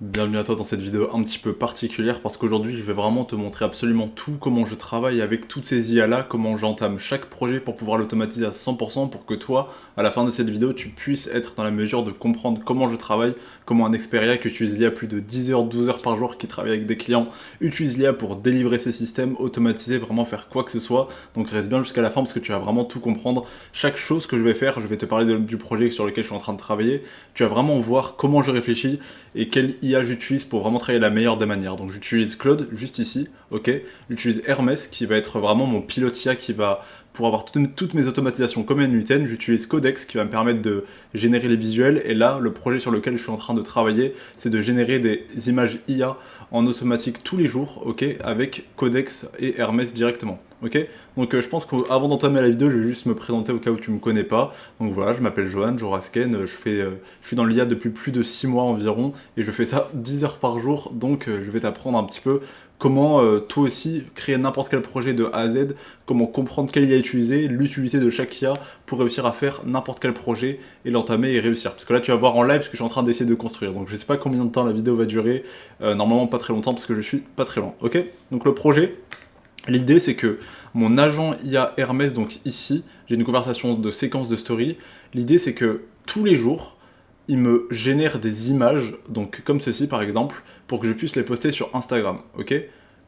Bienvenue à toi dans cette vidéo un petit peu particulière parce qu'aujourd'hui je vais vraiment te montrer absolument tout, comment je travaille avec toutes ces IA là, comment j'entame chaque projet pour pouvoir l'automatiser à 100% pour que toi, à la fin de cette vidéo, tu puisses être dans la mesure de comprendre comment je travaille, comment un expert IA qui utilise l'IA plus de 10 heures, 12 heures par jour, qui travaille avec des clients, utilise l'IA pour délivrer ses systèmes, automatiser, vraiment faire quoi que ce soit. Donc reste bien jusqu'à la fin parce que tu vas vraiment tout comprendre. Chaque chose que je vais faire, je vais te parler du projet sur lequel je suis en train de travailler, tu vas vraiment voir comment je réfléchis et quelle IA j'utilise pour vraiment travailler de la meilleure des manières. Donc j'utilise Claude juste ici, ok. J'utilise Hermès qui va être vraiment mon pilote IA qui va pour avoir toutes mes automatisations comme NUTN. J'utilise Codex qui va me permettre de générer les visuels et là le projet sur lequel je suis en train de travailler c'est de générer des images IA en automatique tous les jours, ok, avec Codex et Hermès directement. Ok, donc je pense qu'avant d'entamer la vidéo, je vais juste me présenter au cas où tu me connais pas. Donc voilà, je m'appelle Johan, Jorasken, je suis dans l'IA depuis plus de 6 mois environ, et je fais ça 10 heures par jour, donc je vais t'apprendre un petit peu comment toi aussi créer n'importe quel projet de A à Z, comment comprendre quelle IA utiliser, l'utilité de chaque IA pour réussir à faire n'importe quel projet et l'entamer et réussir. Parce que là tu vas voir en live ce que je suis en train d'essayer de construire, donc je sais pas combien de temps la vidéo va durer, normalement pas très longtemps parce que je suis pas très loin, ok. Donc le projet, l'idée c'est que mon agent IA Hermès, donc ici, j'ai une conversation de séquence de story. L'idée c'est que tous les jours, il me génère des images, donc comme ceci par exemple, pour que je puisse les poster sur Instagram, ok.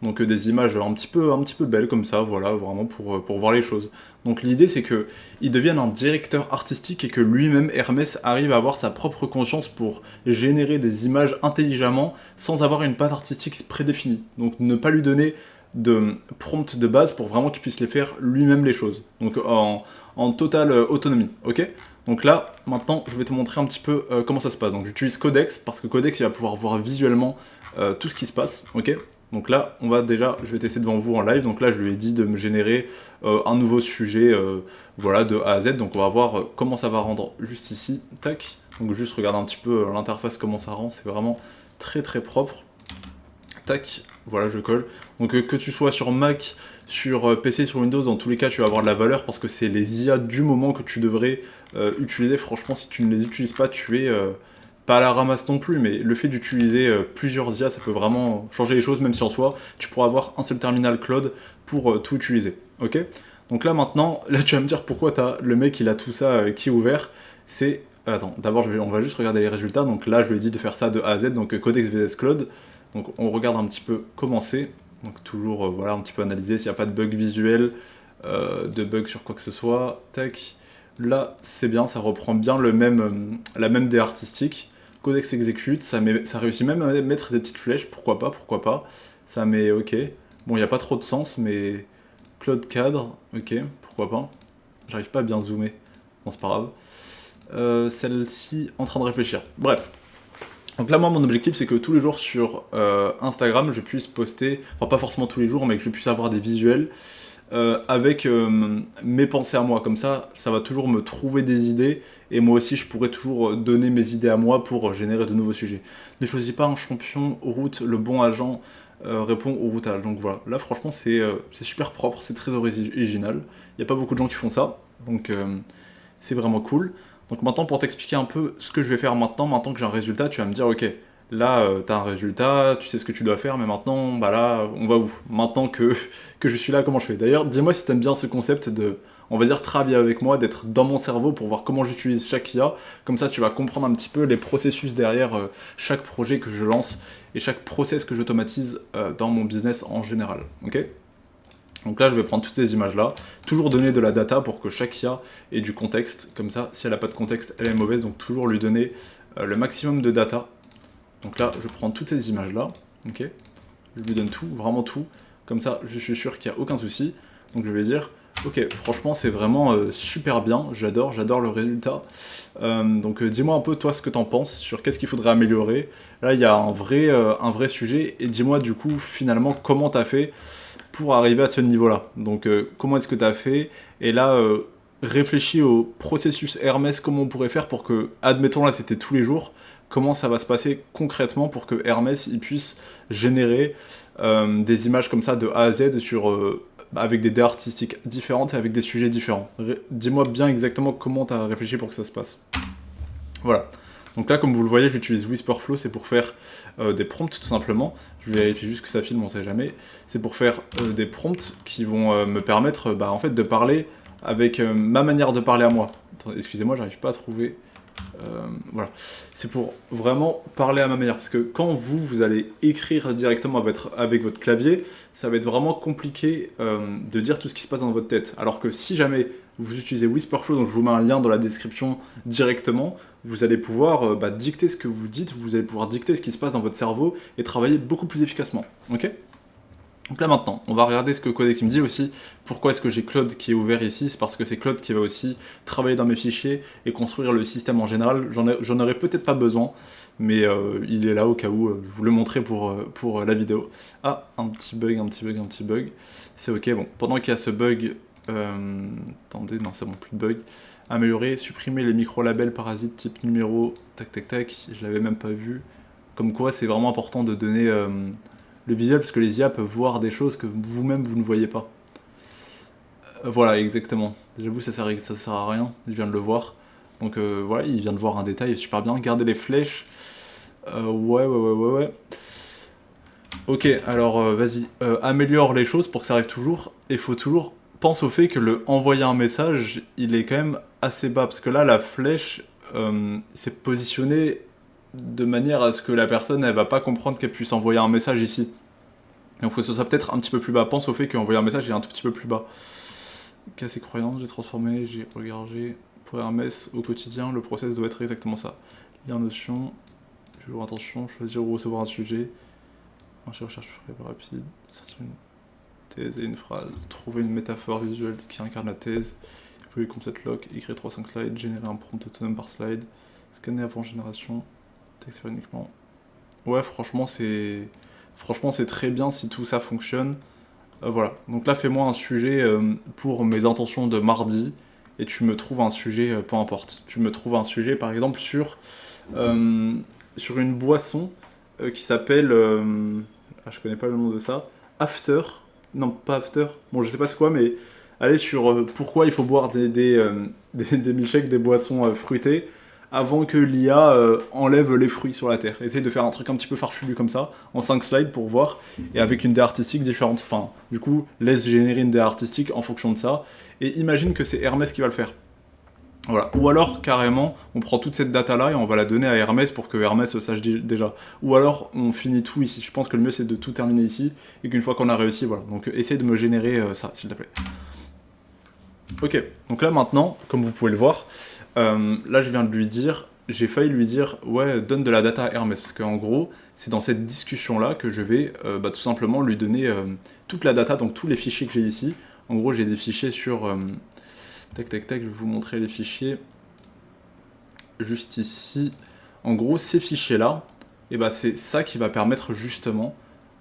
Donc des images un petit peu belles comme ça, voilà, vraiment pour voir les choses. Donc l'idée c'est que il devienne un directeur artistique et que lui-même, Hermès, arrive à avoir sa propre conscience pour générer des images intelligemment sans avoir une patte artistique prédéfinie. Donc ne pas lui donner de prompt de base pour vraiment qu'il puisse les faire lui-même les choses. Donc en totale autonomie, ok. Donc là, maintenant, je vais te montrer un petit peu comment ça se passe. Donc j'utilise Codex, parce que Codex, il va pouvoir voir visuellement tout ce qui se passe, ok. Donc là, je vais tester devant vous en live. Donc là, je lui ai dit de me générer un nouveau sujet, voilà, de A à Z. Donc on va voir comment ça va rendre juste ici, tac. Donc juste regarder un petit peu l'interface, comment ça rend, c'est vraiment très très propre. Tac, voilà, je colle. Donc que tu sois sur Mac, sur PC, sur Windows, dans tous les cas, tu vas avoir de la valeur parce que c'est les IA du moment que tu devrais utiliser. Franchement, si tu ne les utilises pas, tu es pas à la ramasse non plus, mais le fait d'utiliser plusieurs IA, ça peut vraiment changer les choses, même si en soi, tu pourras avoir un seul terminal cloud pour tout utiliser. Ok. Donc là maintenant, là tu vas me dire pourquoi le mec il a tout ça qui est ouvert. C'est attends, d'abord on va juste regarder les résultats. Donc là je lui ai dit de faire ça de A à Z, donc Codex vs Cloud. Donc on regarde un petit peu comment c'est. Donc toujours voilà, un petit peu analyser s'il n'y a pas de bug visuel, de bug sur quoi que ce soit. Tac. Là c'est bien, ça reprend bien la même idée artistique. Codex execute, ça réussit même à mettre des petites flèches, pourquoi pas, pourquoi pas. Ça met ok. Bon, il n'y a pas trop de sens, mais Cloud cadre, ok, pourquoi pas. J'arrive pas à bien zoomer. Bon, c'est pas grave. Celle-ci, en train de réfléchir. Bref. Donc là, moi, mon objectif, c'est que tous les jours sur Instagram, je puisse poster, enfin pas forcément tous les jours, mais que je puisse avoir des visuels avec mes pensées à moi. Comme ça va toujours me trouver des idées, et moi aussi, je pourrais toujours donner mes idées à moi pour générer de nouveaux sujets. Ne choisis pas un champion aux routes, le bon agent répond au routage. Donc voilà, là, franchement, c'est super propre, c'est très original. Il n'y a pas beaucoup de gens qui font ça, donc c'est vraiment cool. Donc maintenant, pour t'expliquer un peu ce que je vais faire maintenant que j'ai un résultat, tu vas me dire, ok, là, tu as un résultat, tu sais ce que tu dois faire, mais maintenant, bah là, on va où? Maintenant que je suis là, comment je fais? D'ailleurs, dis-moi si tu aimes bien ce concept de, on va dire, travailler avec moi, d'être dans mon cerveau pour voir comment j'utilise chaque IA. Comme ça, tu vas comprendre un petit peu les processus derrière chaque projet que je lance et chaque process que j'automatise dans mon business en général. Ok? Donc là, je vais prendre toutes ces images-là, toujours donner de la data pour que chaque IA ait du contexte. Comme ça, si elle n'a pas de contexte, elle est mauvaise. Donc toujours lui donner le maximum de data. Donc là, je prends toutes ces images-là. Ok, je lui donne tout, vraiment tout. Comme ça, je suis sûr qu'il n'y a aucun souci. Donc je vais dire, ok, franchement, c'est vraiment super bien. J'adore le résultat. Donc dis-moi un peu, toi, ce que t'en penses sur qu'est-ce qu'il faudrait améliorer. Là, il y a un vrai sujet. Et dis-moi, du coup, finalement, comment t'as fait pour arriver à ce niveau-là. Donc comment est-ce que tu as fait? Et là, réfléchis au processus Hermès, comment on pourrait faire pour que, admettons là c'était tous les jours, comment ça va se passer concrètement pour que Hermès il puisse générer des images comme ça de A à Z avec des idées artistiques différentes et avec des sujets différents. Dis-moi bien exactement comment tu as réfléchi pour que ça se passe. Voilà. Donc là, comme vous le voyez, j'utilise Whisperflow, c'est pour faire des prompts tout simplement. Je vérifie juste que ça filme, on sait jamais. C'est pour faire des prompts qui vont me permettre en fait, de parler avec ma manière de parler à moi. Attendez, excusez-moi, j'arrive pas à trouver... voilà. C'est pour vraiment parler à ma manière. Parce que quand vous allez écrire directement avec votre clavier, ça va être vraiment compliqué de dire tout ce qui se passe dans votre tête. Alors que si jamais vous utilisez Whisperflow, donc je vous mets un lien dans la description directement, vous allez pouvoir dicter ce que vous dites, vous allez pouvoir dicter ce qui se passe dans votre cerveau et travailler beaucoup plus efficacement. Ok ? Donc là maintenant, on va regarder ce que Codex me dit aussi. Pourquoi est-ce que j'ai Claude qui est ouvert ici? C'est parce que c'est Claude qui va aussi travailler dans mes fichiers et construire le système en général. J'en aurais peut-être pas besoin, mais il est là au cas où je vous le montrer pour la vidéo. Ah, un petit bug. C'est ok, bon, pendant qu'il y a ce bug... attendez, non c'est bon, plus de bug. Améliorer, supprimer les micro-labels parasites type numéro, tac, je l'avais même pas vu. Comme quoi c'est vraiment important de donner... le visuel, parce que les IA peuvent voir des choses que vous-même vous ne voyez pas. Voilà, exactement. J'avoue, ça sert à rien, il vient de le voir. Donc voilà, il vient de voir un détail super bien. Garder les flèches. Ouais. Ok, alors vas-y. Améliore les choses pour que ça arrive toujours. Et faut toujours penser au fait que le envoyer un message, il est quand même assez bas. Parce que là, la flèche, c'est positionné de manière à ce que la personne elle va pas comprendre qu'elle puisse envoyer un message ici. Donc il faut que ce soit peut-être un petit peu plus bas. Pense au fait qu'envoyer un message il est un tout petit peu plus bas. Casser croyance, j'ai transformé, j'ai regardé. Pour Hermès au quotidien, le process doit être exactement ça. Lire notion, toujours attention, choisir ou recevoir un sujet, marcher recherche rapide, sortir une thèse et une phrase, trouver une métaphore visuelle qui incarne la thèse, évoluer comme cette lock, écrire 3-5 slides, générer un prompt autonome par slide, scanner avant génération, texte uniquement. Ouais, franchement, c'est très bien si tout ça fonctionne. Voilà. Donc là, fais-moi un sujet pour mes intentions de mardi, et tu me trouves un sujet, peu importe. Tu me trouves un sujet, par exemple, sur une boisson qui s'appelle... je connais pas le nom de ça. After. Non, pas After. Bon, je sais pas c'est quoi, mais allez sur pourquoi il faut boire des milkshakes, des boissons fruitées, avant que l'IA enlève les fruits sur la Terre. Essaye de faire un truc un petit peu farfelu comme ça, en 5 slides pour voir, et avec une DA artistique différente. Enfin, du coup, laisse générer une DA artistique en fonction de ça, et imagine que c'est Hermès qui va le faire. Voilà. Ou alors, carrément, on prend toute cette data-là et on va la donner à Hermès pour que Hermès sache déjà. Ou alors, on finit tout ici. Je pense que le mieux, c'est de tout terminer ici, et qu'une fois qu'on a réussi, voilà. Donc, essaye de me générer ça, s'il te plaît. Ok, donc là, maintenant, comme vous pouvez le voir, là je viens de lui dire, j'ai failli lui dire ouais donne de la data à Hermès, parce qu'en gros c'est dans cette discussion là que je vais tout simplement lui donner toute la data, donc tous les fichiers que j'ai ici. En gros j'ai des fichiers sur tac, je vais vous montrer les fichiers juste ici. En gros ces fichiers là, et c'est ça qui va permettre justement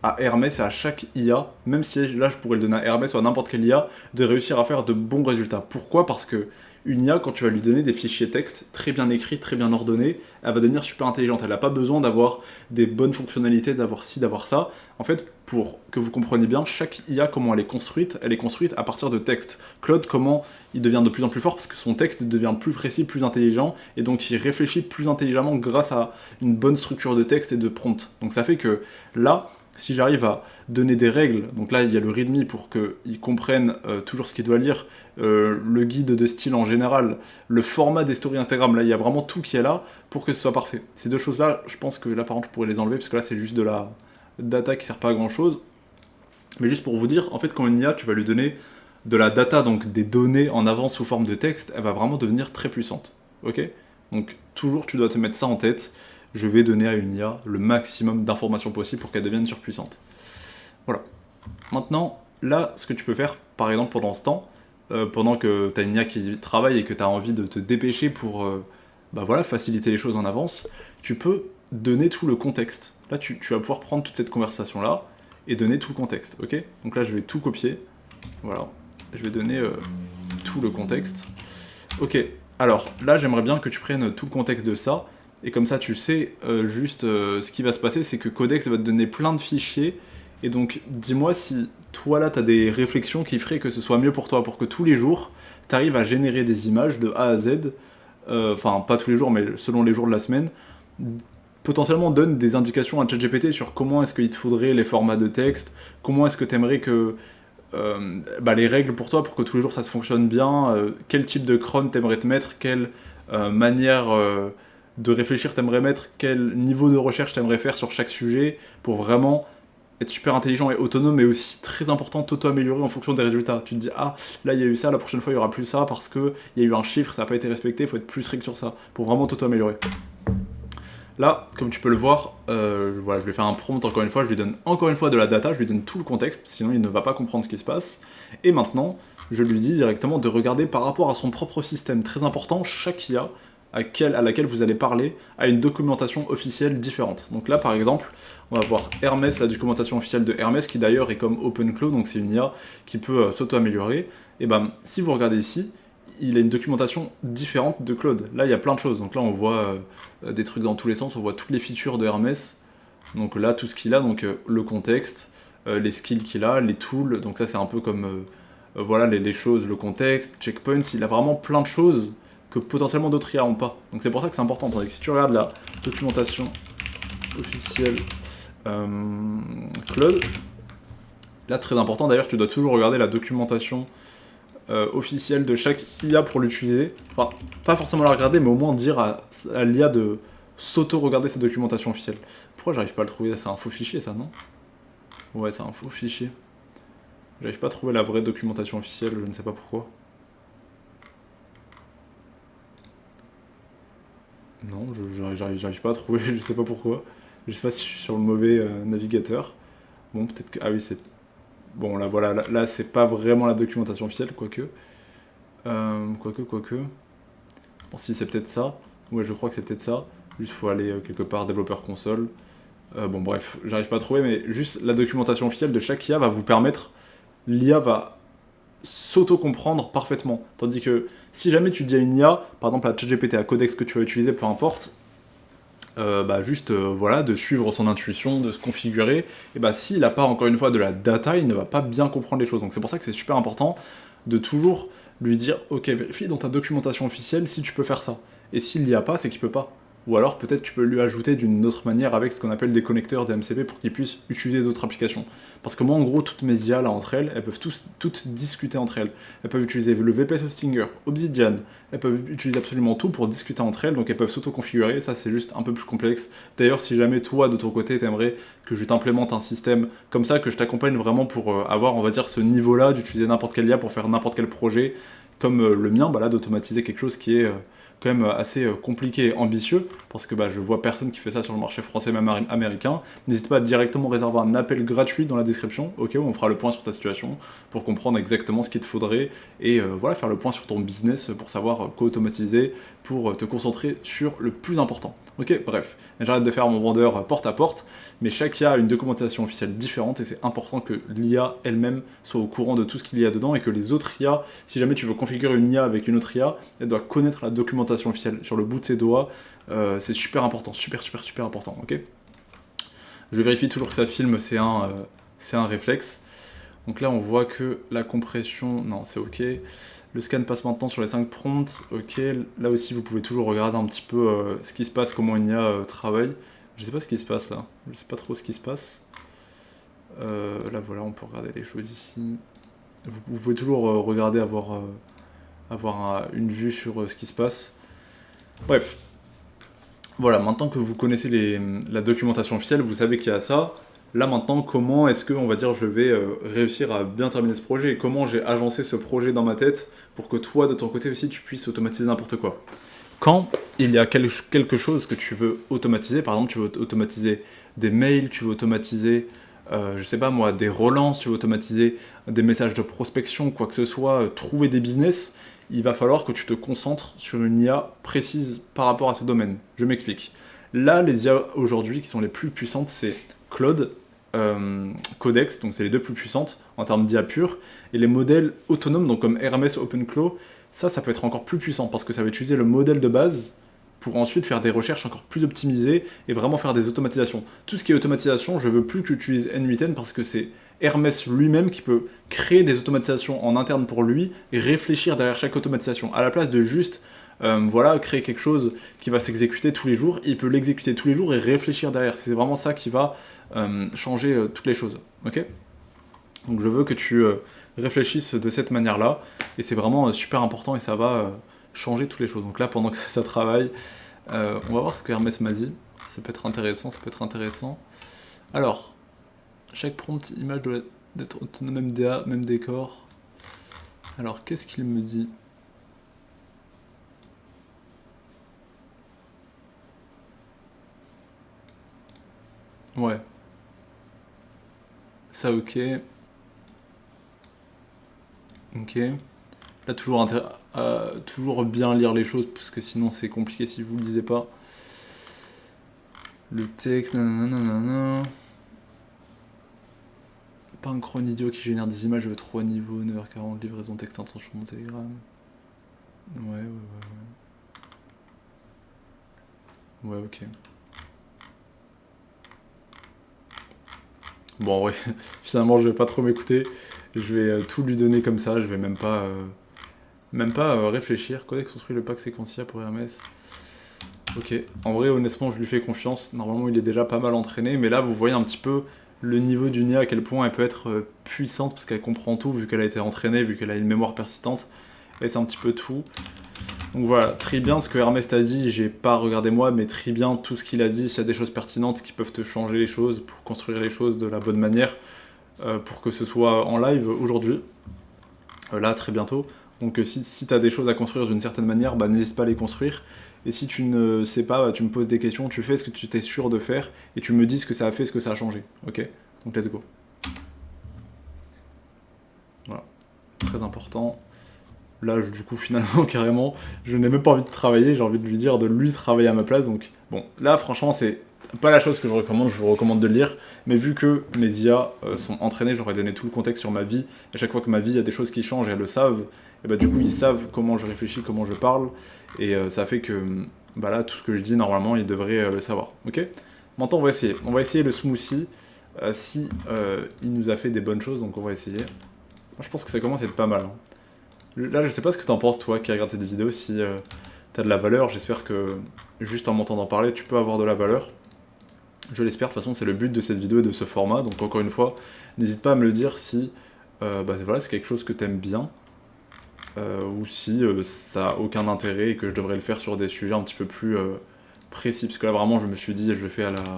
à Hermès et à chaque IA, même si là je pourrais le donner à Hermès ou à n'importe quelle IA, de réussir à faire de bons résultats. Pourquoi? Parce que une IA, quand tu vas lui donner des fichiers texte très bien écrits, très bien ordonnés, elle va devenir super intelligente. Elle n'a pas besoin d'avoir des bonnes fonctionnalités, d'avoir ci, d'avoir ça. En fait, pour que vous compreniez bien, chaque IA, comment elle est construite à partir de texte. Claude, comment il devient de plus en plus fort parce que son texte devient plus précis, plus intelligent, et donc il réfléchit plus intelligemment grâce à une bonne structure de texte et de prompt. Donc ça fait que là, si j'arrive à donner des règles, donc là il y a le readme pour qu'ils comprennent toujours ce qu'il doit lire, le guide de style en général, le format des stories Instagram, là il y a vraiment tout qui est là pour que ce soit parfait. Ces deux choses là, je pense que là par contre je pourrais les enlever parce que là c'est juste de la data qui sert pas à grand chose. Mais juste pour vous dire, en fait quand une IA tu vas lui donner de la data, donc des données en avance sous forme de texte, elle va vraiment devenir très puissante. Ok? Donc toujours tu dois te mettre ça en tête. Je vais donner à une IA le maximum d'informations possibles pour qu'elle devienne surpuissante. Voilà. Maintenant, là, ce que tu peux faire, par exemple, pendant ce temps, pendant que tu as une IA qui travaille et que tu as envie de te dépêcher pour faciliter les choses en avance, tu peux donner tout le contexte. Là, tu vas pouvoir prendre toute cette conversation-là et donner tout le contexte, ok? Donc là, je vais tout copier. Voilà. Je vais donner tout le contexte. Ok. Alors, là, j'aimerais bien que tu prennes tout le contexte de ça. Et comme ça, tu sais ce qui va se passer, c'est que Codex va te donner plein de fichiers. Et donc, dis-moi si toi, là, tu as des réflexions qui feraient que ce soit mieux pour toi, pour que tous les jours, tu arrives à générer des images de A à Z enfin pas tous les jours, mais selon les jours de la semaine, potentiellement donne des indications à ChatGPT sur comment est-ce qu'il te faudrait les formats de texte, comment est-ce que tu aimerais que les règles pour toi, pour que tous les jours ça se fonctionne bien, quel type de cron t'aimerais te mettre, quelle manière de réfléchir t'aimerais mettre, quel niveau de recherche t'aimerais faire sur chaque sujet, pour vraiment être super intelligent et autonome, mais aussi très important, t'auto-améliorer en fonction des résultats. Tu te dis, ah, là il y a eu ça, la prochaine fois il y aura plus ça, parce qu'il y a eu un chiffre, ça n'a pas été respecté, il faut être plus strict sur ça, pour vraiment t'auto-améliorer. Là, comme tu peux le voir, voilà, je vais faire un prompt encore une fois, je lui donne encore une fois de la data, je lui donne tout le contexte, sinon il ne va pas comprendre ce qui se passe. Et maintenant, je lui dis directement de regarder par rapport à son propre système. Très important, chaque IA à laquelle vous allez parler a une documentation officielle différente. Donc là, par exemple, on va voir Hermès, la documentation officielle de Hermès, qui d'ailleurs est comme OpenClaw, donc c'est une IA qui peut s'auto-améliorer. Et ben, si vous regardez ici, il a une documentation différente de Claude. Là, il y a plein de choses. Donc là, on voit des trucs dans tous les sens, on voit toutes les features de Hermès. Donc là, tout ce qu'il a, donc le contexte, les skills qu'il a, les tools. Donc ça, c'est un peu comme voilà les choses, le contexte, checkpoints. Il a vraiment plein de choses que potentiellement d'autres IA n'ont pas. Donc c'est pour ça que c'est important. Tandis que si tu regardes la documentation officielle Claude, là, très important. D'ailleurs, tu dois toujours regarder la documentation officielle de chaque IA pour l'utiliser. Enfin, pas forcément la regarder, mais au moins dire à l'IA de s'auto-regarder sa documentation officielle. Pourquoi j'arrive pas à le trouver? C'est un faux fichier, ça, non? Ouais, c'est un faux fichier. J'arrive pas à trouver la vraie documentation officielle, je ne sais pas pourquoi. Non, j'arrive pas à trouver, je sais pas pourquoi. Je sais pas si je suis sur le mauvais navigateur. Bon, peut-être que... Ah oui, c'est... Bon, là, voilà, là c'est pas vraiment la documentation officielle, quoique. Quoique. Bon, si, c'est peut-être ça. Ouais, je crois que c'est peut-être ça. Juste, faut aller quelque part, développeur console. Bon, bref, j'arrive pas à trouver, mais juste la documentation officielle de chaque IA va vous permettre... L'IA va s'auto-comprendre parfaitement. Tandis que si jamais tu dis à une IA, par exemple à ChatGPT, à Codex que tu vas utiliser, peu importe, voilà, de suivre son intuition, de se configurer, et bah s'il n'a pas encore une fois de la data, il ne va pas bien comprendre les choses. Donc c'est pour ça que c'est super important de toujours lui dire, ok, vérifie dans ta documentation officielle si tu peux faire ça. Et s'il n'y a pas, c'est qu'il peut pas. Ou alors peut-être tu peux lui ajouter d'une autre manière avec ce qu'on appelle des connecteurs DMCP pour qu'il puisse utiliser d'autres applications. Parce que moi en gros toutes mes IA là entre elles, elles peuvent toutes discuter entre elles. Elles peuvent utiliser le VPS Hostinger, Obsidian, elles peuvent utiliser absolument tout pour discuter entre elles, donc elles peuvent s'auto-configurer, ça c'est juste un peu plus complexe. D'ailleurs si jamais toi de ton côté t'aimerais que je t'implémente un système comme ça, que je t'accompagne vraiment pour avoir on va dire ce niveau là d'utiliser n'importe quelle IA pour faire n'importe quel projet, comme le mien, là d'automatiser quelque chose qui est quand même assez compliqué et ambitieux, parce que je vois personne qui fait ça sur le marché français, même américain. N'hésite pas à directement réserver un appel gratuit dans la description, ok, où on fera le point sur ta situation, pour comprendre exactement ce qu'il te faudrait, et voilà, faire le point sur ton business, pour savoir quoi automatiser, pour te concentrer sur le plus important. Ok, bref, j'arrête de faire mon vendeur porte à porte, mais chaque IA a une documentation officielle différente, et c'est important que l'IA elle-même soit au courant de tout ce qu'il y a dedans, et que les autres IA, si jamais tu veux configurer une IA avec une autre IA, elle doit connaître la documentation officielle sur le bout de ses doigts. C'est super important, super important, ok. Je vérifie toujours que ça filme, c'est un réflexe. Donc là on voit que la compression, non c'est ok. Le scan passe maintenant sur les 5 prompts, ok. Là aussi vous pouvez toujours regarder un petit peu ce qui se passe, comment une IA travaille. Je sais pas ce qui se passe là, je sais pas trop ce qui se passe. Là voilà, on peut regarder les choses ici. Vous pouvez toujours regarder, avoir une vue sur ce qui se passe. Bref, voilà, maintenant que vous connaissez la documentation officielle, vous savez qu'il y a ça. Là maintenant, comment est-ce que, on va dire, je vais réussir à bien terminer ce projet, et comment j'ai agencé ce projet dans ma tête pour que toi, de ton côté aussi, tu puisses automatiser n'importe quoi. Quand il y a quelque chose que tu veux automatiser, par exemple, tu veux automatiser des mails, tu veux automatiser, je sais pas moi, des relances, tu veux automatiser des messages de prospection, quoi que ce soit, trouver des business, il va falloir que tu te concentres sur une IA précise par rapport à ce domaine. Je m'explique. Là, les IA aujourd'hui qui sont les plus puissantes, c'est Claude, Codex, donc c'est les deux plus puissantes en termes d'IA pure, et les modèles autonomes, donc comme Hermès, OpenClaw, ça peut être encore plus puissant, parce que ça va utiliser le modèle de base pour ensuite faire des recherches encore plus optimisées et vraiment faire des automatisations. Tout ce qui est automatisation, je veux plus que tu utilises N8N parce que c'est Hermès lui-même qui peut créer des automatisations en interne pour lui et réfléchir derrière chaque automatisation, à la place de juste voilà, créer quelque chose qui va s'exécuter tous les jours, il peut l'exécuter tous les jours et réfléchir derrière. C'est vraiment ça qui va changer toutes les choses. Ok ? Donc je veux que tu réfléchisses de cette manière-là, et c'est vraiment super important et ça va changer toutes les choses. Donc là, pendant que ça travaille, on va voir ce que Hermès m'a dit. Ça peut être intéressant, ça peut être intéressant. Alors, chaque prompt image doit être autonome, MDA, même décor. Alors, qu'est-ce qu'il me dit ? Ouais. Ça, ok. Ok. Là, toujours bien lire les choses, parce que sinon c'est compliqué si vous le lisez pas. Le texte, nanana. Pas un cron idiot qui génère des images de 3 niveaux, 9h40, livraison texte, intention de mon Telegram. Ouais. Ouais, ok. Bon, ouais, finalement, je vais pas trop m'écouter. Je vais tout lui donner comme ça, je vais même pas réfléchir. Codex construit le pack séquentiel pour Hermès. Ok, en vrai, honnêtement, je lui fais confiance. Normalement, il est déjà pas mal entraîné, mais là, vous voyez un petit peu le niveau d'une IA, à quel point elle peut être puissante, parce qu'elle comprend tout, vu qu'elle a été entraînée, vu qu'elle a une mémoire persistante. Et c'est un petit peu tout. Donc voilà, très bien ce que Hermès t'a dit, j'ai pas regardé moi, mais très bien tout ce qu'il a dit. S'il y a des choses pertinentes qui peuvent te changer les choses, pour construire les choses de la bonne manière, pour que ce soit en live aujourd'hui, là, très bientôt. Donc si tu as des choses à construire d'une certaine manière, bah, n'hésite pas à les construire. Et si tu ne sais pas, bah, tu me poses des questions, tu fais ce que tu t'es sûr de faire, et tu me dis ce que ça a fait, ce que ça a changé. Ok ? Donc let's go. Voilà. Très important. Là, du coup, finalement, carrément, je n'ai même pas envie de travailler, j'ai envie de lui dire de lui travailler à ma place. Donc bon, là, franchement, c'est pas la chose que je vous recommande de le lire, mais vu que mes IA sont entraînés, j'aurais donné tout le contexte sur ma vie, et chaque fois que ma vie, il y a des choses qui changent, et elles le savent, et bah du coup, ils savent comment je réfléchis, comment je parle, et ça fait que, bah là, tout ce que je dis, normalement, ils devraient le savoir, ok ? Maintenant, on va essayer. On va essayer le smoothie, si il nous a fait des bonnes choses, donc on va essayer. Moi, je pense que ça commence à être pas mal, hein. Là, je sais pas ce que t'en penses, toi, qui regardes tes vidéos, si t'as de la valeur. J'espère que, juste en m'entendant parler, tu peux avoir de la valeur. Je l'espère, de toute façon, c'est le but de cette vidéo et de ce format. Donc, encore une fois, n'hésite pas à me le dire si bah, voilà, c'est quelque chose que t'aimes bien, ou si ça a aucun intérêt et que je devrais le faire sur des sujets un petit peu plus précis. Parce que là, vraiment, je me suis dit, je le fais à la...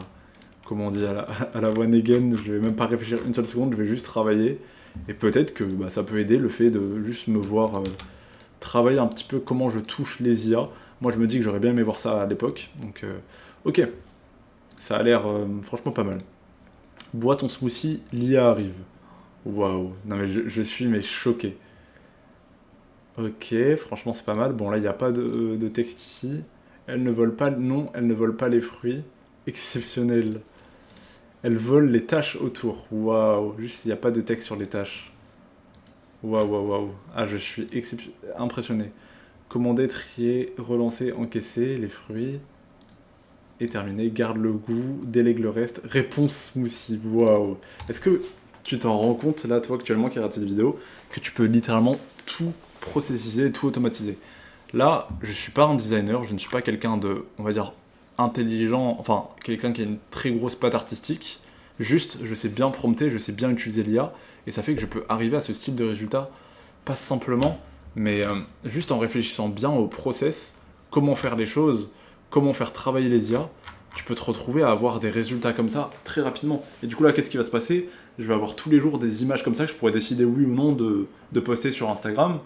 Comment on dit, à la one again, je vais même pas réfléchir une seule seconde, je vais juste travailler. Et peut-être que bah, ça peut aider le fait de juste me voir travailler un petit peu comment je touche les IA. Moi, je me dis que j'aurais bien aimé voir ça à l'époque. Donc, ok, ça a l'air franchement pas mal. Bois ton smoothie, l'IA arrive. Waouh, non mais je suis mais choqué. Ok, franchement c'est pas mal. Bon là, il n'y a pas de texte ici. Elles ne volent pas, non, elles ne volent pas les fruits. Exceptionnel. Elles volent les tâches autour. Waouh, juste il n'y a pas de texte sur les tâches. Waouh. Ah, je suis impressionné. Commander, trier, relancer, encaisser les fruits. Et terminé. Garde le goût, délègue le reste. Réponse smoothie. Waouh. Est-ce que tu t'en rends compte, là, toi, actuellement, qui regarde cette vidéo, que tu peux littéralement tout processiser, tout automatiser. Là, je suis pas un designer, je ne suis pas quelqu'un de, on va dire, intelligent, enfin, quelqu'un qui a une très grosse patte artistique. Juste, je sais bien prompter, je sais bien utiliser l'IA, et ça fait que je peux arriver à ce style de résultat, pas simplement, mais juste en réfléchissant bien au process, comment faire les choses, comment faire travailler les IA, tu peux te retrouver à avoir des résultats comme ça très rapidement. Et du coup là, qu'est-ce qui va se passer ? Je vais avoir tous les jours des images comme ça que je pourrais décider oui ou non de poster sur Instagram.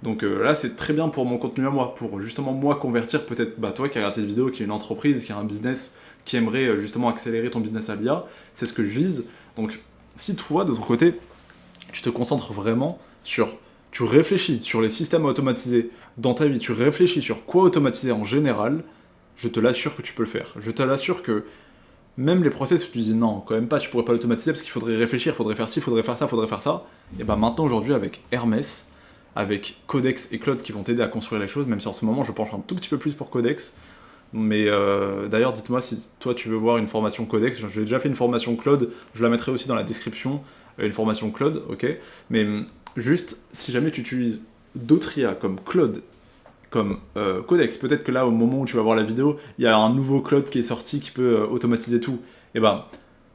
Donc là, c'est très bien pour mon contenu à moi, pour justement moi convertir peut-être bah, toi qui regardes cette vidéo, qui est une entreprise, qui a un business, qui aimerait justement accélérer ton business à l'IA, c'est ce que je vise. Donc si toi, de ton côté, tu te concentres vraiment sur... Tu réfléchis sur les systèmes automatisés dans ta vie, tu réfléchis sur quoi automatiser en général, je te l'assure que tu peux le faire. Je te l'assure que même les process où tu dis non, quand même pas, tu pourrais pas l'automatiser parce qu'il faudrait réfléchir, faudrait faire ci, faudrait faire ça, et ben maintenant aujourd'hui avec Hermès, avec Codex et Claude qui vont t'aider à construire les choses, même si en ce moment je penche un tout petit peu plus pour Codex, mais d'ailleurs dites-moi si toi tu veux voir une formation Codex, j'ai déjà fait une formation Claude, je la mettrai aussi dans la description, une formation Claude, ok, mais juste si jamais tu utilises d'autres IA comme Claude comme Codex. Peut-être que là, au moment où tu vas voir la vidéo, il y a un nouveau Claude qui est sorti qui peut automatiser tout. Et ben,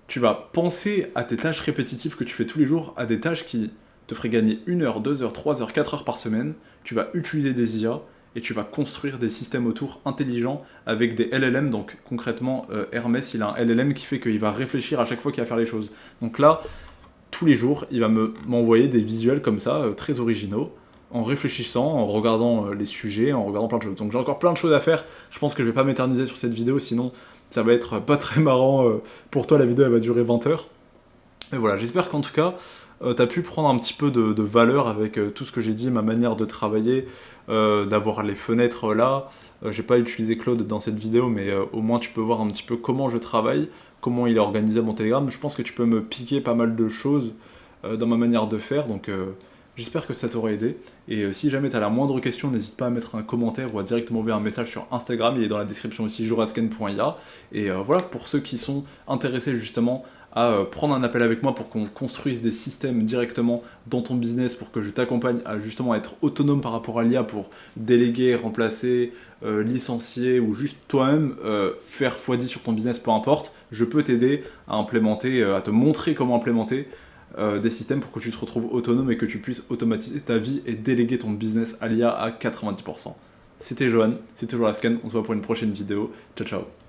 tu vas penser à tes tâches répétitives que tu fais tous les jours, à des tâches qui te feraient gagner 1 heure, 2 heures, 3 heures, 4 heures par semaine. Tu vas utiliser des IA et tu vas construire des systèmes autour intelligents avec des LLM. Donc concrètement, Hermès, il a un LLM qui fait qu'il va réfléchir à chaque fois qu'il va faire les choses. Donc là, tous les jours, il va m'envoyer des visuels comme ça, très originaux, en réfléchissant, en regardant les sujets, en regardant plein de choses. Donc j'ai encore plein de choses à faire. Je pense que je vais pas m'éterniser sur cette vidéo, sinon ça va être pas très marrant pour toi. La vidéo, elle va durer 20 heures. Et voilà, j'espère qu'en tout cas, tu as pu prendre un petit peu de valeur avec tout ce que j'ai dit, ma manière de travailler, d'avoir les fenêtres là. J'ai pas utilisé Claude dans cette vidéo, mais au moins tu peux voir un petit peu comment je travaille, comment il est organisé mon Telegram. Je pense que tu peux me piquer pas mal de choses dans ma manière de faire, donc j'espère que ça t'aura aidé. Et si jamais tu as la moindre question, n'hésite pas à mettre un commentaire ou à directement envoyer un message sur Instagram, il est dans la description aussi, joradscan.ia. Et voilà, pour ceux qui sont intéressés justement à prendre un appel avec moi pour qu'on construise des systèmes directement dans ton business, pour que je t'accompagne à justement être autonome par rapport à l'IA, pour déléguer, remplacer, licencier ou juste toi-même faire x10 sur ton business, peu importe, je peux t'aider à implémenter, à te montrer comment implémenter des systèmes pour que tu te retrouves autonome et que tu puisses automatiser ta vie et déléguer ton business à l'IA à 90%. C'était Johan, c'était toujours la scan, on se voit pour une prochaine vidéo, ciao ciao.